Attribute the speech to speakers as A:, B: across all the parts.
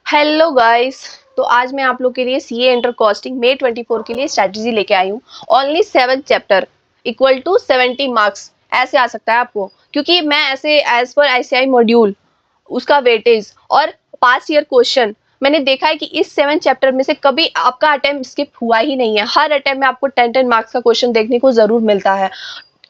A: Hello guys. तो आज मैं आप लोग के लिए सीए इंटर कॉस्टिंग मे 24 के लिए स्ट्रेटजी लेके आई हूँ। Only 7 chapter equal to 70 marks ऐसे आ सकता है आपको, क्योंकि मैं ऐसे एज पर आईसीआई मॉड्यूल उसका वेटेज और पास्ट ईयर क्वेश्चन मैंने देखा है कि इस 7 चैप्टर में से कभी आपका अटेम्प्ट स्किप हुआ ही नहीं है। हर अटेम्प्ट में आपको 10 मार्क्स का क्वेश्चन देखने को जरूर मिलता है।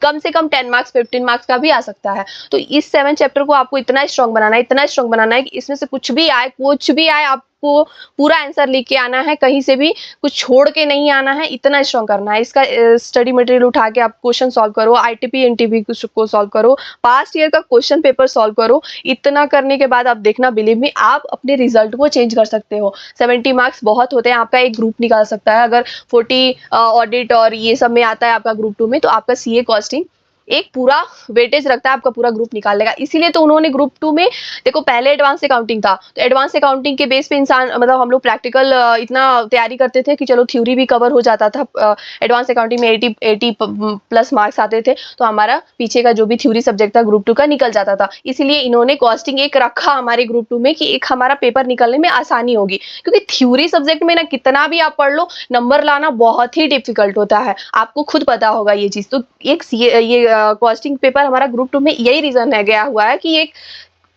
A: कम से कम 10 मार्क्स 15 मार्क्स का भी आ सकता है। तो इस 7 चैप्टर को आपको इतना स्ट्रांग बनाना है कि इसमें से कुछ भी आए आपको पूरा आंसर लिख के आना है, कहीं से भी कुछ छोड़ के नहीं आना है। इतना स्ट्रांग करना है। इसका स्टडी मटेरियल उठा के आप क्वेश्चन सॉल्व करो, आईटीपी एनटीपी को सॉल्व करो, पास्ट ईयर का क्वेश्चन पेपर सॉल्व करो। इतना करने के बाद आप देखना, बिलीव मी, आप अपने रिजल्ट को चेंज कर सकते हो। 70 मार्क्स बहुत होते हैं, आपका एक ग्रुप निकाल सकता है। अगर 40 ऑडिट और ये सब में आता है आपका ग्रुप 2 में, तो आपका सीए कॉस्टिंग एक पूरा वेटेज रखता है, आपका पूरा ग्रुप निकाल लेगा। इसीलिए तो उन्होंने ग्रुप 2 में, देखो पहले एडवांस अकाउंटिंग था, तो एडवांस अकाउंटिंग के बेस पे इंसान मतलब हम लोग प्रैक्टिकल इतना तैयारी करते थे कि चलो थ्योरी भी कवर हो जाता था। एडवांस अकाउंटिंग में 80 प्लस मार्क्स आते थे, तो हमारा पीछे का जो भी थ्योरी सब्जेक्ट था ग्रुप 2 का निकल जाता था। इसीलिए इन्होंने कॉस्टिंग एक रखा हमारे ग्रुप 2 में कि एक हमारा पेपर निकलने में आसानी होगी, क्योंकि थ्योरी सब्जेक्ट में ना कितना भी आप पढ़ लो, नंबर लाना बहुत ही डिफिकल्ट होता है। आपको खुद पता होगा ये चीज। तो एक ये कॉस्टिंग पेपर हमारा ग्रुप 2 में यही रीजन है गया हुआ है कि एक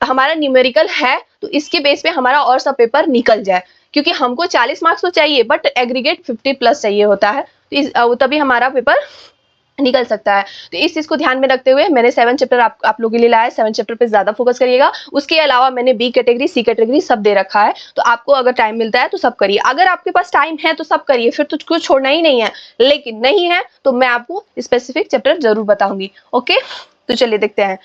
A: हमारा न्यूमेरिकल है, तो इसके बेस पे हमारा और सब पेपर निकल जाए, क्योंकि हमको 40 मार्क्स तो चाहिए बट एग्रीगेट 50 प्लस चाहिए होता है, तो तभी हमारा पेपर निकल सकता है। तो इस चीज को ध्यान में रखते हुए मैंने 7 चैप्टर आप लोगों के लिए लाया है। 7 चैप्टर पे ज्यादा फोकस करिएगा। उसके अलावा मैंने बी कैटेगरी सी कैटेगरी सब दे रखा है, तो आपको अगर टाइम मिलता है तो सब करिए। अगर आपके पास टाइम है तो सब करिए, फिर तो कुछ छोड़ना ही नहीं है। लेकिन नहीं है तो मैं आपको स्पेसिफिक चैप्टर जरूर बताऊंगी। ओके, तो चलिए देखते हैं।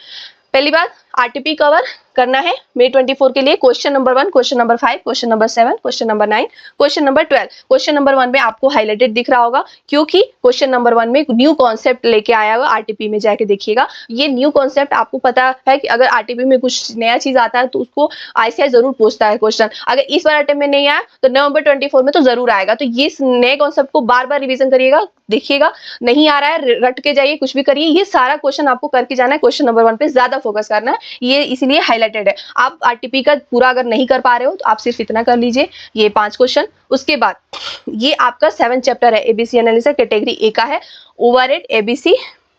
A: पहली बात, आरटीपी कवर करना है मे 24 के लिए। Question number 1, question number 5, question number 7, question number 9, question number 12। Question number 1 में आपको हाईलाइटेड दिख रहा होगा, क्योंकि क्वेश्चन नंबर 1 में न्यू कॉन्सेप्ट लेके आया हुआ। आरटीपी में जाके देखिएगा, ये न्यू कॉन्सेप्ट आपको पता है कि अगर आरटीपी में कुछ नया चीज आता है तो उसको आईसीआई जरूर पूछता है क्वेश्चन। अगर इस बार अटेम्प्ट में नहीं आया तो नवंबर 24 में तो जरूर आएगा। तो ये नए कॉन्सेप्ट को बार बार रिविजन करिएगा, देखिएगा। नहीं आ रहा है रट के जाइए, कुछ भी करिए, ये सारा क्वेश्चन आपको करके जाना है। क्वेश्चन नंबर 1 पे ज्यादा फोकस करना है, ये इसीलिए हाईलाइटेड है। आप आरटीपी का पूरा अगर नहीं कर पा रहे हो तो आप सिर्फ इतना कर लीजिए, ये 5 क्वेश्चन। उसके बाद ये आपका 7 चैप्टर है। एबीसी एनालिसिस कैटेगरी ए का है। Overhead, ABC,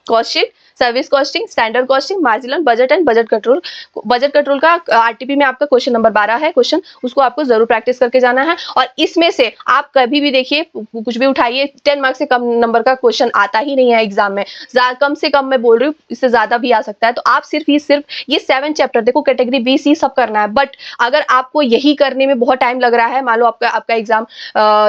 A: cost sheet, service costing, standard costing, marginal, budget and budget control. Budget control का आरटीपी में आपका क्वेश्चन नंबर 12 है क्वेश्चन, उसको आपको जरूर प्रैक्टिस करके जाना है। और इसमें से आप कभी भी देखिए, कुछ भी उठाइए, 10 मार्क्स से कम नंबर का क्वेश्चन आता ही नहीं है एग्जाम में। कम से कम मैं बोल रही हूँ, इससे ज्यादा भी आ सकता है। तो आप सिर्फ ये 7 चैप्टर देखो, कैटेगरी बी सी सब करना है। बट अगर आपको यही करने में बहुत टाइम लग रहा है, मान लो आपका एग्जाम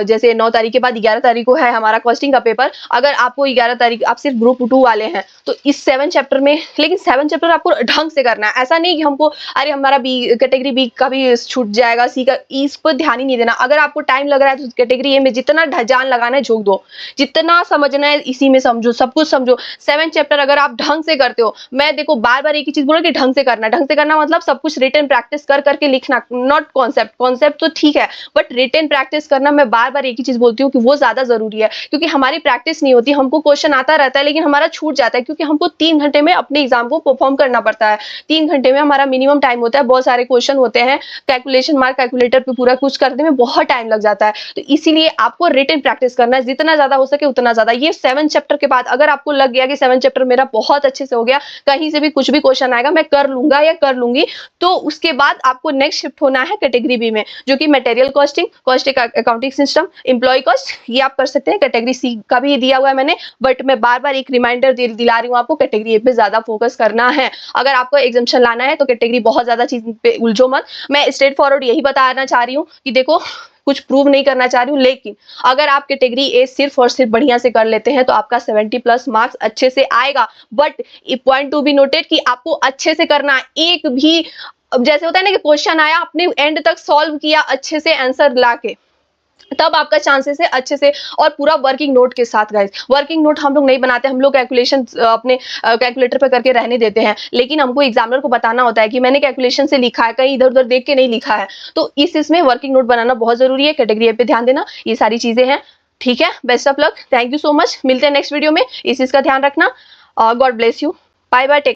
A: जैसे 9 तारीख के बाद 11 तारीख को है हमारा कॉस्टिंग का पेपर, अगर आपको 11 तारीख आप सिर्फ ग्रुप 2 वाले हैं तो इस 7 चैप्टर में, लेकिन 7 चैप्टर आपको ढंग से करना है। ऐसा नहीं कि हमको अरे हमारा बी कैटेगरी बी का भी छूट जाएगा, सी का, इस पर ध्यान ही नहीं देना। अगर आपको टाइम लग रहा है तो कैटेगरी ए में जितना जान लगाना है झोंक दो, जितना समझना है इसी में समझो, सब कुछ समझो। 7 चैप्टर अगर आप ढंग से करते हो, मैं देखो बार बार एक ही चीज बोल रही कि ढंग से करना मतलब सब कुछ रिटन प्रैक्टिस कर करके लिखना, नॉट कॉन्सेप्ट तो ठीक है, बट रिटन प्रैक्टिस करना, मैं बार बार एक ही चीज बोलती हूँ कि वो ज्यादा जरूरी है। क्योंकि हमारी प्रैक्टिस नहीं होती, हमको क्वेश्चन आता रहता है लेकिन हमारा छूट जाता है, क्योंकि हमको 3 घंटे में अपने एग्जाम को परफॉर्म करना पड़ता है। 3 घंटे में हमारा मिनिमम टाइम होता है, बहुत सारे क्वेश्चन होते हैं, कैलकुलेशन मार्क कैलकुलेटर पे पूरा कुछ करने में बहुत टाइम लग जाता है। तो इसीलिए आपको रिटन प्रैक्टिस करना है, जितना ज्यादा हो सके उतना ज्यादा। ये 7 चैप्टर के बाद अगर आपको लग गया कि 7 चैप्टर मेरा बहुत अच्छे से हो गया, कहीं से भी कुछ भी क्वेश्चन आएगा मैं कर लूंगा या कर लूंगी, तो उसके बाद आपको नेक्स्ट शिफ्ट होना है कैटेगरी बी में, जो कि material costing, cost accounting system, employ cost, ये आप कर सकते हैं। कैटेगरी सी का भी दिया हुआ है मैंने, बट मैं बार बार एक रिमाइंडर दिला रही हूँ आपको, कैटेगरी ए पे ज्यादा फोकस करना है। अगर आपको एग्जाम्शन लाना है तो कैटेगरी बहुत ज्यादा चीज पे उलझो मत। मैं स्ट्रेट फॉरवर्ड यही बताना चाह रही हूँ कि देखो, कुछ प्रूव नहीं करना चाह रही हूँ, लेकिन अगर आप कैटेगरी ए सिर्फ और सिर्फ बढ़िया से कर लेते हैं तो आपका 70 प्लस मार्क्स अच्छे से आएगा। But point to be noted कि आपको अच्छे से करना, एक भी जैसे होता है ना कि क्वेश्चन आया आपने एंड तक सॉल्व किया अच्छे से आंसर लाके, तब आपका चांसेस है अच्छे से। और पूरा वर्किंग नोट के साथ गाइस, वर्किंग नोट हम लोग नहीं बनाते, हम लोग कैलकुलेशन अपने कैलकुलेटर पे करके रहने देते हैं, लेकिन हमको एग्जामिनर को बताना होता है कि मैंने कैलकुलेशन से लिखा है, कहीं इधर उधर देख के नहीं लिखा है। तो इसमें वर्किंग नोट बनाना बहुत जरूरी है। कैटेगरी ए पे ध्यान देना, ये सारी चीजें हैं। ठीक है, best of luck, thank you so much. मिलते हैं नेक्स्ट वीडियो में, इस चीज का ध्यान रखना। God bless you, bye bye, take